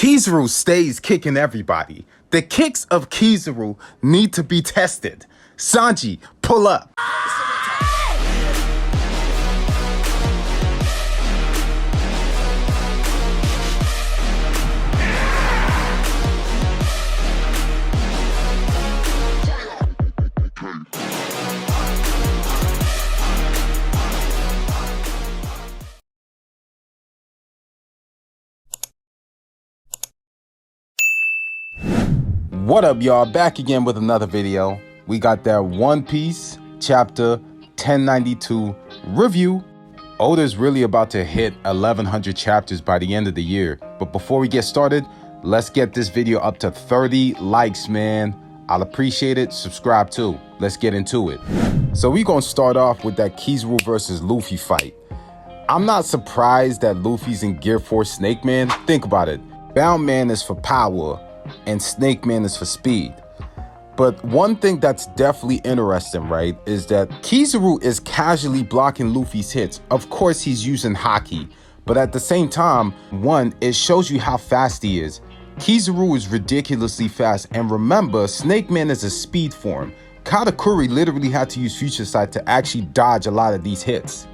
Kizuru stays kicking everybody. The kicks of Kizuru need to be tested. Sanji, pull up. What up, y'all? Back again with another video. We got that One Piece chapter 1092 review. Oda's really about to hit 1100 chapters by the end of the year. But before we get started, let's get this video up to 30 likes, man. I'll appreciate it. Subscribe too. Let's get into it. So we're gonna start off with that Kizuru versus Luffy fight. I'm not surprised that Luffy's in Gear 4 Snake Man. Think about it. Bound Man is for power and Snake Man is for speed. But one thing that's definitely interesting, right, is that Kizuru is casually blocking Luffy's hits. Of course, he's using Haki, but at the same time, one, it shows you how fast he is. Kizuru is ridiculously fast, and remember, Snake Man is a speed form. Katakuri literally had to use Future Sight to actually dodge a lot of these hits.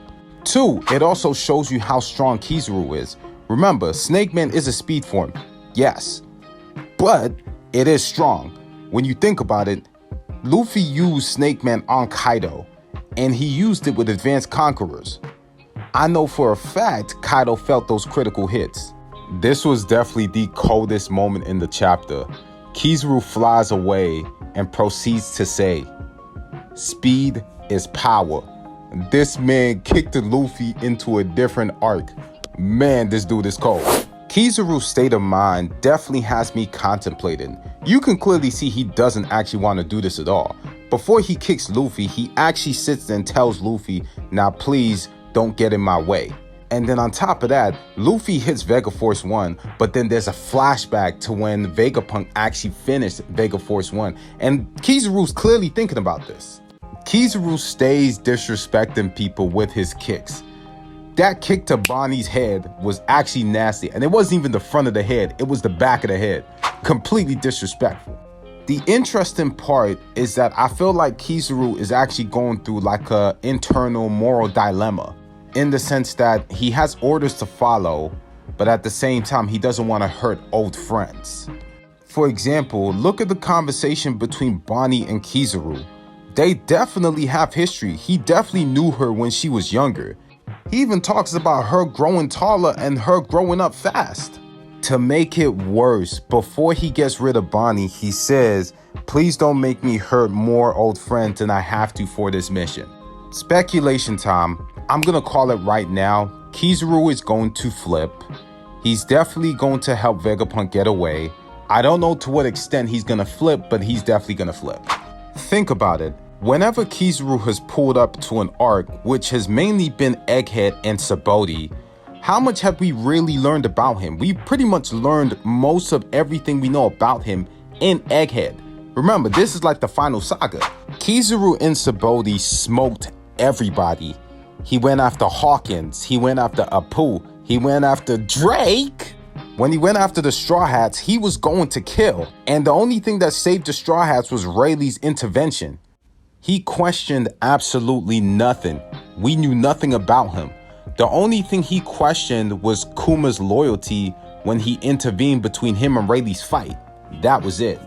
Two, it also shows you how strong Kizuru is. Remember, Snake Man is a speed form, yes, but it is strong. When you think about it, Luffy used Snake Man on Kaido, and he used it with Advanced Conquerors. I know for a fact Kaido felt those critical hits. This was definitely the coldest moment in the chapter. Kizuru flies away and proceeds to say, "Speed is power." This man kicked Luffy into a different arc. Man, this dude is cold. Kizaru's state of mind definitely has me contemplating. You can clearly see he doesn't actually want to do this at all. Before he kicks Luffy, he actually sits and tells Luffy, "Now please don't get in my way." And then on top of that, Luffy hits Vega Force 1, but then there's a flashback to when Vegapunk actually finished Vega Force 1. And Kizaru's clearly thinking about this. Kizuru stays disrespecting people with his kicks. That kick to Bonnie's head was actually nasty, and it wasn't even the front of the head, it was the back of the head. Completely disrespectful. The interesting part is that I feel like Kizuru is actually going through like a internal moral dilemma, in the sense that he has orders to follow, but at the same time he doesn't want to hurt old friends. For example, look at the conversation between Bonnie and Kizuru. They definitely have history. He definitely knew her when she was younger. He even talks about her growing taller and her growing up fast. To make it worse, before he gets rid of Bonnie, he says, "Please don't make me hurt more old friends than I have to for this mission." Speculation time. I'm gonna call it right now. Kizuru is going to flip. He's definitely going to help Vegapunk get away. I don't know to what extent he's gonna flip, but he's definitely gonna flip. Think about it. Whenever Kizuru has pulled up to an arc, which has mainly been Egghead and Sabaody, how much have we really learned about him? We pretty much learned most of everything we know about him in Egghead. Remember, this is like the final saga. Kizuru and Sabaody smoked everybody. He went after Hawkins, he went after Apu, he went after Drake. When he went after the Straw Hats, he was going to kill. And the only thing that saved the Straw Hats was Rayleigh's intervention. He questioned absolutely nothing. We knew nothing about him. The only thing he questioned was Kuma's loyalty when he intervened between him and Rayleigh's fight. That was it.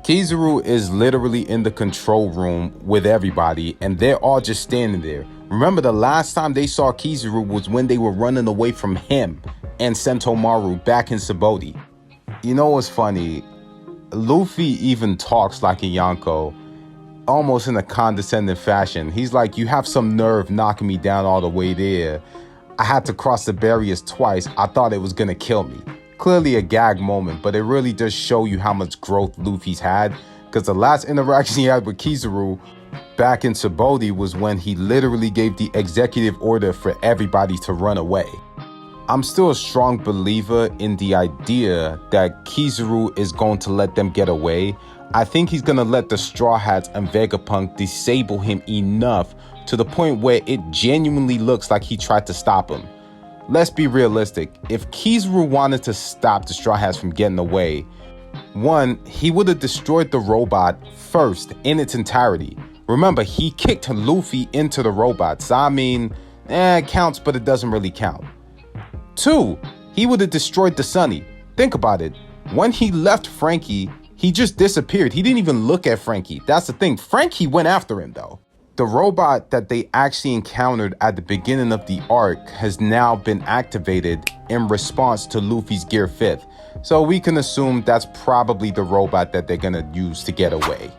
Kizuru is literally in the control room with everybody, and they're all just standing there. Remember, the last time they saw Kizuru was when they were running away from him and Sentomaru back in Sabaody. You know what's funny? Luffy even talks like a Yonko, almost in a condescending fashion. He's like, "You have some nerve knocking me down all the way there. I had to cross the barriers twice. I thought it was gonna kill me." Clearly a gag moment, but it really does show you how much growth Luffy's had, because the last interaction he had with Kizuru back in Sabaody was when he literally gave the executive order for everybody to run away. I'm still a strong believer in the idea that Kizuru is going to let them get away. I think he's gonna let the Straw Hats and Vegapunk disable him enough to the point where it genuinely looks like he tried to stop him. let's be realistic. If Kizuru wanted to stop the Straw Hats from getting away, one, he would have destroyed the robot first in its entirety. Remember, he kicked Luffy into the robot, so I mean, it counts, but it doesn't really count. Two, he would have destroyed the Sunny. Think about it. When he left Frankie, he just disappeared. He didn't even look at Frankie. That's the thing. Frankie went after him, though. The robot that they actually encountered at the beginning of the arc has now been activated in response to Luffy's Gear 5th. So we can assume that's probably the robot that they're gonna use to get away.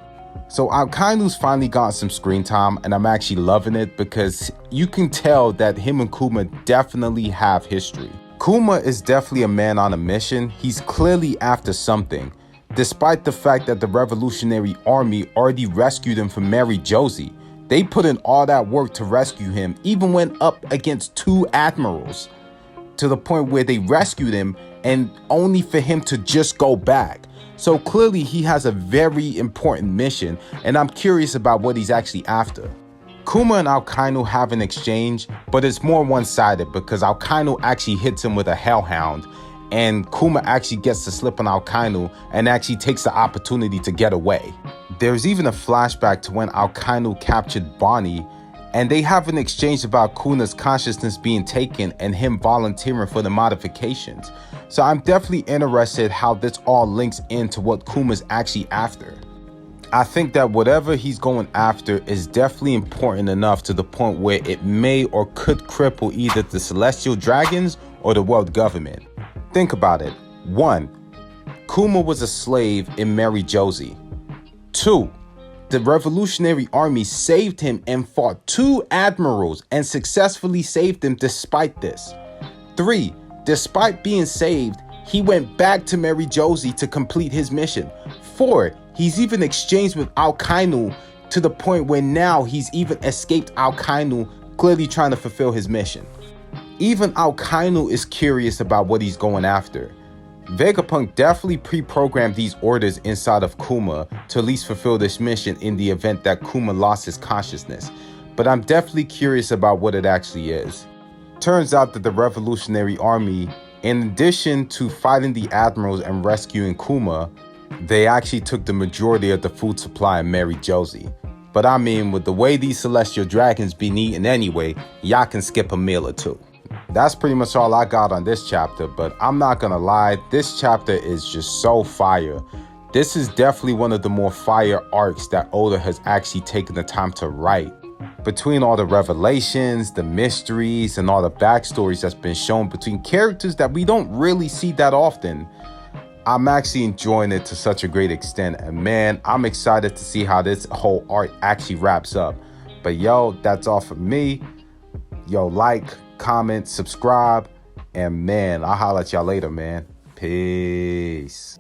So Aokainu's finally gotten some screen time, and I'm actually loving it because you can tell that him and Kuma definitely have history. Kuma is definitely a man on a mission. He's clearly after something, despite the fact that the Revolutionary Army already rescued him from Mary Josie. They put in all that work to rescue him, even went up against 2 admirals, to the point where they rescued him and only for him to just go back. So clearly he has a very important mission, and I'm curious about what he's actually after. Kuma and Aokainu have an exchange, but it's more one-sided because Aokainu actually hits him with a hellhound, and Kuma actually gets to slip on Aokainu and actually takes the opportunity to get away. There's even a flashback to when Aokainu captured Bonnie, and they have an exchange about Kuna's consciousness being taken and him volunteering for the modifications. So I'm definitely interested how this all links into what Kuma's actually after. I think that whatever he's going after is definitely important enough to the point where it may or could cripple either the Celestial Dragons or the world government. Think about it. 1. Kuma was a slave in Mary Josie. 2. The Revolutionary Army saved him and fought 2 admirals and successfully saved him despite this. 3. Despite being saved, he went back to Mary Josie to complete his mission. 4. He's even exchanged with Aokainu to the point where now he's even escaped Aokainu, clearly trying to fulfill his mission. Even Aokainu is curious about what he's going after. Vegapunk definitely pre-programmed these orders inside of Kuma to at least fulfill this mission in the event that Kuma lost his consciousness, but I'm definitely curious about what it actually is. Turns out that the Revolutionary Army, in addition to fighting the admirals and rescuing Kuma, they actually took the majority of the food supply in Mary Josie. But I mean, with the way these Celestial Dragons been eating anyway, y'all can skip a meal or 2. That's pretty much all I got on this chapter, but I'm not gonna lie, this chapter is just so fire. This is definitely one of the more fire arcs that Oda has actually taken the time to write. Between all the revelations, the mysteries, and all the backstories that's been shown between characters that we don't really see that often, I'm actually enjoying it to such a great extent, and man, I'm excited to see how this whole arc actually wraps up. But yo, that's all for me. Yo, like, comment, subscribe, and man, I'll holler at y'all later, man. Peace.